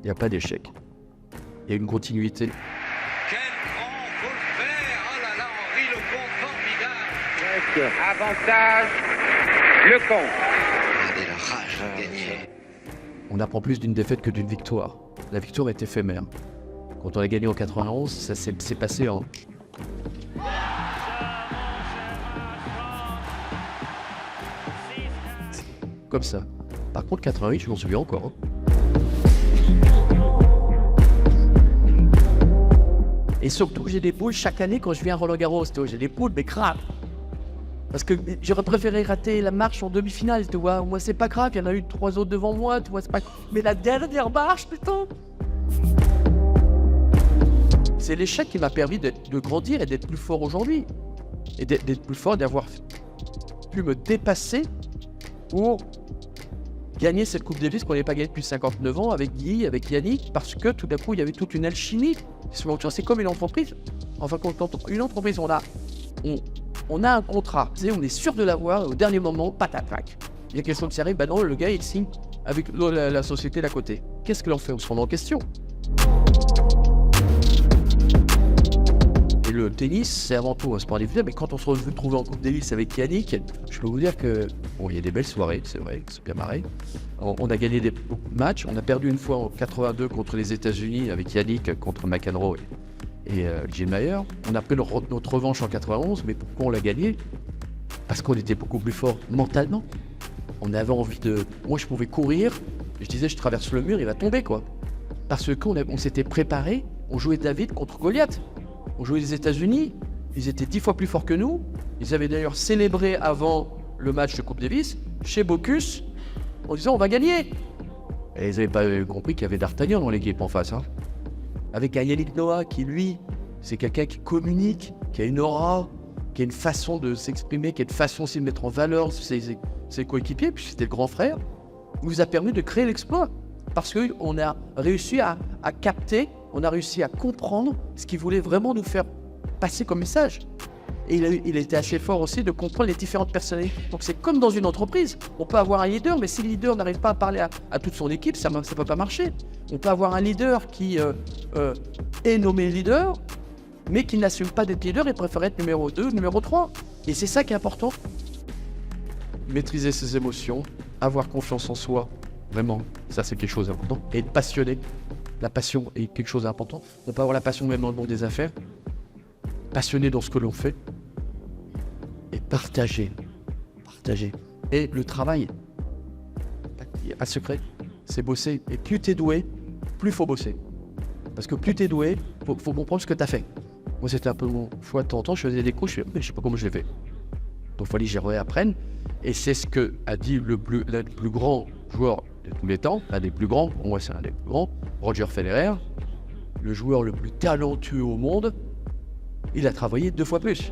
n'y a pas d'échec. Il y a une continuité. Quel grand faut le faire! Oh là là, Henri Lecomte, formidable! Avantage, Lecomte. Regardez la rage de gagner. On apprend plus d'une défaite que d'une victoire. La victoire est éphémère. Quand on a gagné en 91, ça s'est passé en... Comme ça. Par contre, 88, je m'en souviens encore. Et surtout, j'ai des poules chaque année quand je viens à Roland-Garros. J'ai des poules, mais grave. Parce que j'aurais préféré rater la marche en demi-finale, tu vois. Moi, c'est pas grave, il y en a eu 3 autres devant moi, tu vois, c'est pas... Mais la dernière marche, putain! C'est l'échec qui m'a permis de grandir et d'être plus fort aujourd'hui. Et d'être plus fort, d'avoir pu me dépasser pour gagner cette Coupe Davis qu'on n'avait pas gagnée depuis 59 ans avec Guy, avec Yannick, parce que tout d'un coup, il y avait toute une alchimie. C'est comme une entreprise. Enfin, quand une entreprise, on a un contrat, on est sûr de l'avoir, et au dernier moment, patatac. Il y a quelque chose qui arrive, non, le gars, il signe avec la société d'à côté. Qu'est-ce que l'on fait? On se remet en question. Et le tennis, c'est avant tout un sport individuel, mais quand on se retrouve en Coupe Davis avec Yannick, je peux vous dire que, bon, il y a des belles soirées, c'est vrai, c'est bien marré. On a gagné beaucoup de matchs, on a perdu une fois en 82 contre les États-Unis avec Yannick, contre McEnroe et Jim Mayer. On a pris notre revanche en 91, mais pourquoi on l'a gagné? Parce qu'on était beaucoup plus fort mentalement. On avait envie de... Moi, je pouvais courir, je disais, je traverse le mur, il va tomber, quoi. Parce qu'on s'était préparé, on jouait David contre Goliath. On jouait les États-Unis, ils étaient 10 fois plus forts que nous. Ils avaient d'ailleurs célébré avant le match de Coupe Davis, chez Bocuse, en disant, on va gagner. Et ils n'avaient pas compris qu'il y avait D'Artagnan dans l'équipe en face, hein. Avec un Yannick Noah qui, lui, c'est quelqu'un qui communique, qui a une aura, qui a une façon de s'exprimer, qui a une façon aussi de mettre en valeur ses coéquipiers, puis c'était le grand frère, nous a permis de créer l'exploit. Parce qu'on a réussi à capter, on a réussi à comprendre ce qu'il voulait vraiment nous faire passer comme message. Et il a été assez fort aussi de comprendre les différentes personnalités. Donc c'est comme dans une entreprise. On peut avoir un leader, mais si le leader n'arrive pas à parler à toute son équipe, ça ne peut pas marcher. On peut avoir un leader qui est nommé leader, mais qui n'assume pas d'être leader et préfère être numéro 2, numéro 3. Et c'est ça qui est important. Maîtriser ses émotions, avoir confiance en soi, vraiment, ça c'est quelque chose d'important. Et être passionné. La passion est quelque chose d'important. On peut avoir la passion même dans le monde des affaires. Passionné dans ce que l'on fait. Et partager. Et le travail, il n'y a pas de secret, c'est bosser. Et plus t'es doué, plus faut bosser. Parce que plus t'es doué, faut comprendre ce que t'as fait. Moi, c'était un peu mon choix de temps en temps. Je faisais des coups, mais je sais pas comment je l'ai fait. Donc, il fallait que j'y réapprenne. Et c'est ce que a dit le plus grand joueur de tous les temps, l'un des plus grands, pour moi, c'est un des plus grands, Roger Federer, le joueur le plus talentueux au monde. Il a travaillé 2 fois plus.